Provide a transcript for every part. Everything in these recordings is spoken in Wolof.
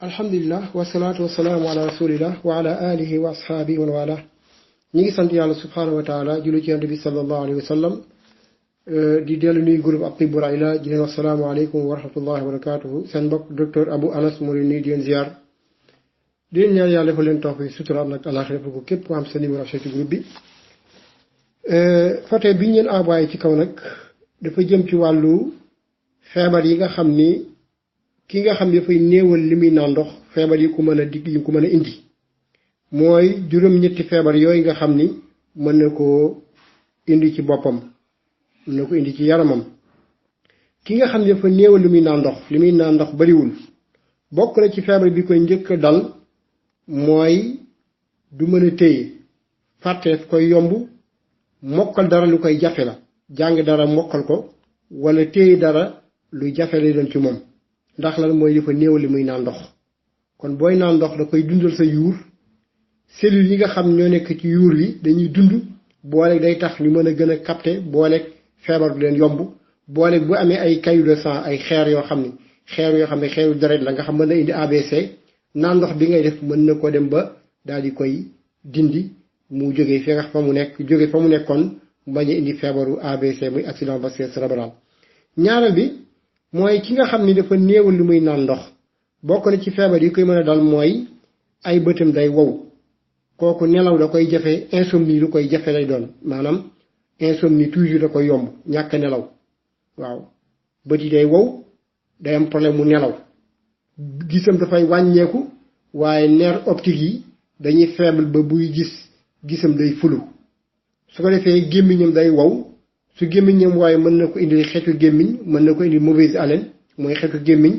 alhamdulillah wasalaatu wasalaamu ala rasulillah wa ala alihi wa ashaabihi wa wala ñi ngi sant yàlla subhanahu wa taala julli ci yonent bi sallallahu alayhi wa sallam di dellu nuyu groupe At-Tibb wal Ilaaj di leen wax salaamu aleykum wa rahmatullahi wa barakatuhu seen mbokk docteur Abou Anas moo leen nuyu di leen ziar di leen ñaan yàlla defal leen tawfiq sutura am nag àlaxira ko képp ko am sa numéro affiché ci groupe bi photo bi ñu leen envoyé ci kaw nag dafa jëm ci wàllu feebar yi nga xam ni ki nga xam ne dafay néewal li muy naan ndox feebar yi ku mën a digg yi ku mën a indi mooy juróom-ñetti feebar yooyu nga xam ni mën na koo indi ci boppam mën na ko indi ci yaramam ki nga xam ne dafa néewal li muy naan ndox bariwul bokk na ci feebar bi koy njëkk a dal mooy du mën a téye fàtte koy yomb mokkal dara lu koy jafe la jàng dara mokkal ko wala téye dara lu jafe lay doon ci moom ndax lan mooy dafa néewal li muy naan ndox kon booy naan ndox da koy dundal sa yuur cellules yi nga xam ñoo nekk ci yuur li dañuy dund booleeg day tax ñu mën a gën a capter booleeg feebar du leen yomb booleeg bu amee ay caillots de sang ay xeer yoo xam ne xeeru deret la nga xam mën na indi ABC naan ndox bi ngay def mën na ko dem ba daal di koy dindi mu jógee fi nga fa mu nekkoon bañ a indi feebaru ABC muy accident vasculaire cérébral. ñaareel bi mooy ki nga xam ni dafa néewal lu muy naan ndox bokk na ci feebar yi koy mën a dal mooy ay bëtam day wow kooku nelaw da koy jafe insomnie lu koy jafe lay doon maanaam insomnie toujours da koy yomb ñàkk nelaw waaw bët yi day wow day am problème mu nelaw gisam dafay wàññeeku waaye nerf optique yi dañuy faible ba buy gisam day fulu su ko defee gémmiñam day wow su gémmiñam waaye mën na ko indil xeetu gémmiñ mën na ko indil mauvaise haleine mooy xeetu gémmiñ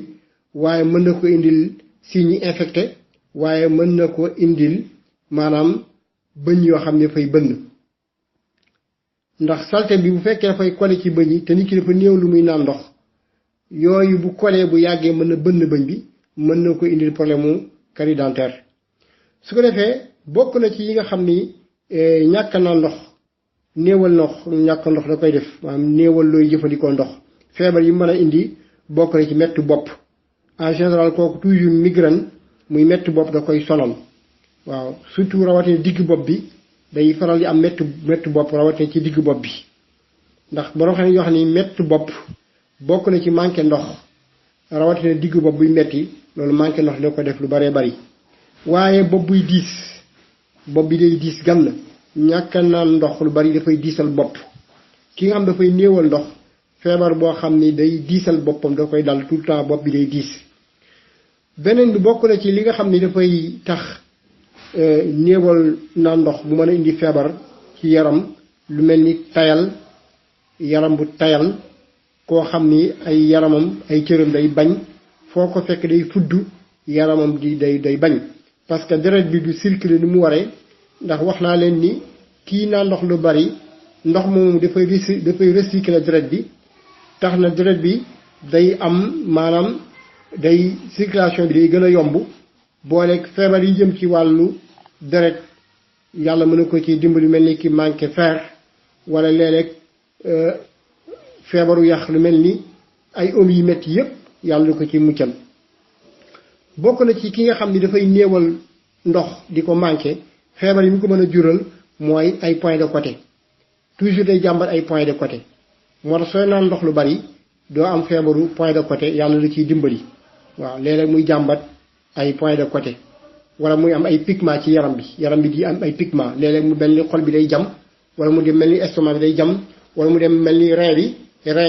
waaye mën na ko indil signe infecté waaye mën na ko indil maanaam bëñ yoo xam ne dafay bënn ndax salte bi bu fekkee dafay kole ci bëñ yi te nit ki dafa néew lu muy naan ndox yooyu bu kolee bu yàggee mën na bënn bëñ bi mën na ko indil problème mu carie dentaire su ko defee bokk na ci yi nga xam ni ñàkk naan ndox néewal ñàkk ndox da koy def maanaam néewal looy jëfandikoo ndox feebar yi mën a indi bokk na ci mettu bopp en général kooku toujours migraine muy mettu bopp da koy sonal waaw surtout rawatina digg bopp bi day faral di am mettu bopp rawatina ci digg bopp bi ndax borom xam ne yoo xam ni mettu bopp bokk na ci manqué ndox rawatina digg bopp buy metti loolu manqué ndox da ko def lu baree bari waaye bopp buy diis bopp bi day diis gan ñàkk naan ndox lu bari dafay diisal bopp ki nga xam dafay néewal ndox feebar boo xam ni day diisal boppam da koy dal tout le temps bopp bi day diis beneen bi bokk na ci li nga xam ni dafay tax néewal naan ndox bu mën a indi feebar ci yaram lu mel ni tayal yaram bu tayal koo xam ni ay yaramam ay cëram day bañ foo ko fekk day fudd yaramam di day bañ parce que deret bi du circuler ni mu waree ndax wax naa leen ni kii naan ndox lu bari ndox moomu dafay recycler deret bi tax na deret bi day am maanaam day circulation bi day gën a yomb booleeg feebar yi jëm ci wàllu deret yàlla mën na ko ci dimbali mel ni ki manqué fer wala léeg-léeg feebaru yàq lu mel ni ay om yi métti yépp yàlla ko ci muccal bokk na ci ki nga xam ni dafay néewal ndox di ko manqué feebar yi mu ko mën a jural mooy ay point de côté toujours day jàmbat ay point de côté moo tax sooy naan ndox lu bari doo am feebaru point de côté yàlla la ciy dimbali waaw léeg-léeg muy jàmbat ay point de côté wala muy am ay pigment ci yaram bi di am ay pigment léeg-léeg mu mel ni xol bi day jam wala mu dem mel ni estomac bi day jam wala mu dem mel ni rein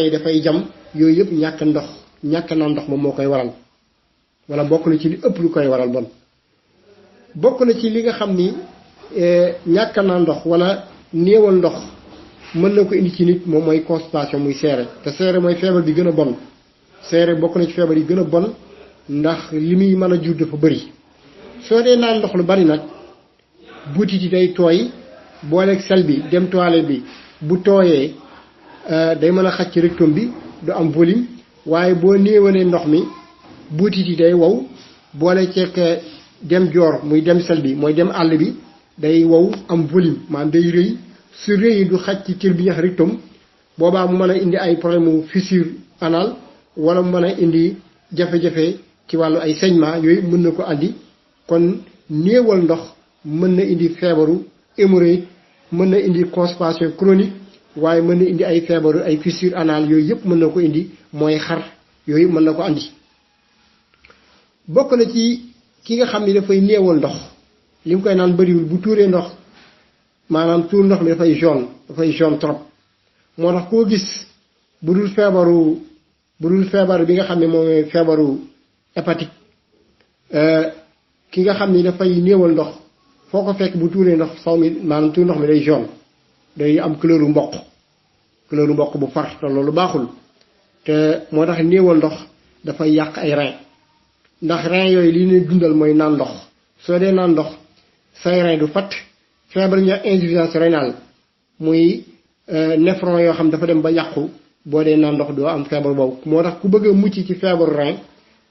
yi dafay jam yooyu yëpp ñàkk naan ndox moom moo koy waral wala bokk na ci li ëpp lu koy waral bon bokk na ci li nga xam ni ñàkk naan ndox wala néewal ndox mën na ko indi ci nit moom mooy constipation muy seere te seere mooy feebar bi gën a bon seere bokk na ci feebar yi gën a bon ndax li muy mën a jur dafa bëri soo dee naan ndox lu bari nag butit yi day tooy booleeg sel bi dem toilette bi bu tooyee day mën a xaj ci rectum bi du am volume waaye boo néewalee ndox mi butit yi day wow boole ceek dem joor muy dem sel bi mooy dem àll bi day wow am volume maanaam day rëy su rëy du xaj ci cër bi ñax rectum boobaa mu mën a indi ay problème mu fissure anal wala mu mën a indi jafe-jafe ci wàllu ay saignement yooyu mën na ko andi. kon néewal ndox mën na indi feebaru hémorroïde mën na indi constipation chronique waaye mën na indi ay feebaru ay fissure anale yooyu yëpp mën na ko indi mooy xar yooyu mën na ko andi. bokk na ci ki nga xam ni dafay néewal ndox li mu koy naan bëriwul bu tuuree ndox maanaam tuur ndox mi dafay jaune trop moo tax koo gis bu dul feebaru bi nga xam ne mooy feebaru hépatique ki nga xam ni dafay néewal ndox foo ko fekk bu tuuree ndox saw mi maanaam tuur ndox mi day jaune day am couleur mboq bu far te loolu baaxul te moo tax néewal ndox dafay yàq ay rein ndax rein yooyu li leen dundal mooy naan ndox soo dee naan ndox say rein du fatt feebar ñu insuffisance rénale muy néphron yoo xam dafa dem ba yàqu boo dee naan ndox doo am feebar boobu moo tax ku bëgg a mucc ci feebaru rein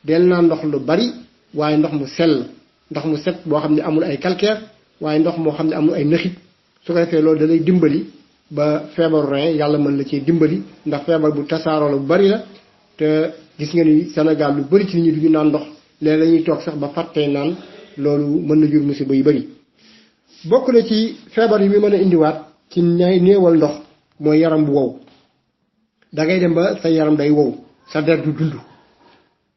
del naan ndox lu bari waaye ndox mu sell ndox mu set boo xam ne amul ay calcaire waaye ndox moo xam ne amul ay nëxit su ko defee loolu da lay dimbali ba feebaru rein yàlla mën la cee dimbali ndax feebar bu tasaaroo la bu bari la te gis nga ni Sénégal lu bari ci nit ñi duñu naan ndox léeg lañuy toog sax ba fàttee naan loolu mën na jur musiba yu bari. bokk na ci feebar yi muy mën a indiwaat ci néewal ndox mooy yaram bu wow dangay dem ba sa yaram day wow sa der du dund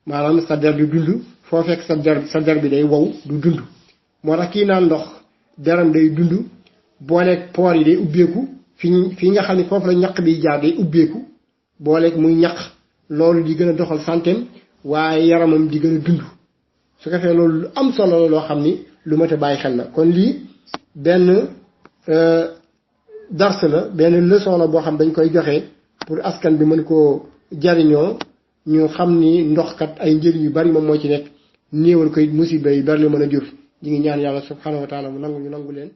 maanaam sa der du dund foo fekk sa der bi day wow du dund moo tax kii naan ndox deram day dund booleeg poor yi day ubbeeku fi nga xam ne foofu la ñaq bi jaar day ubbeeku booleeg muy ñaq loolu di gën a doxal santeem waaye yaramam di gën a dund su ko fee loolu lu am solo la loo xam ni lu mat a bàyyi xel la kon lii benn dars la benn leçon la boo xam dañ koy joxe pour askan bi mën koo jariñoo ñu xam ni ndox kat ay njëriñ yu bari moom moo ci nekk néewal koy musiba yi bari la mën a jur ñu ngi ñaan yàlla subhanahu wa taala mu nangu ñu nangu leen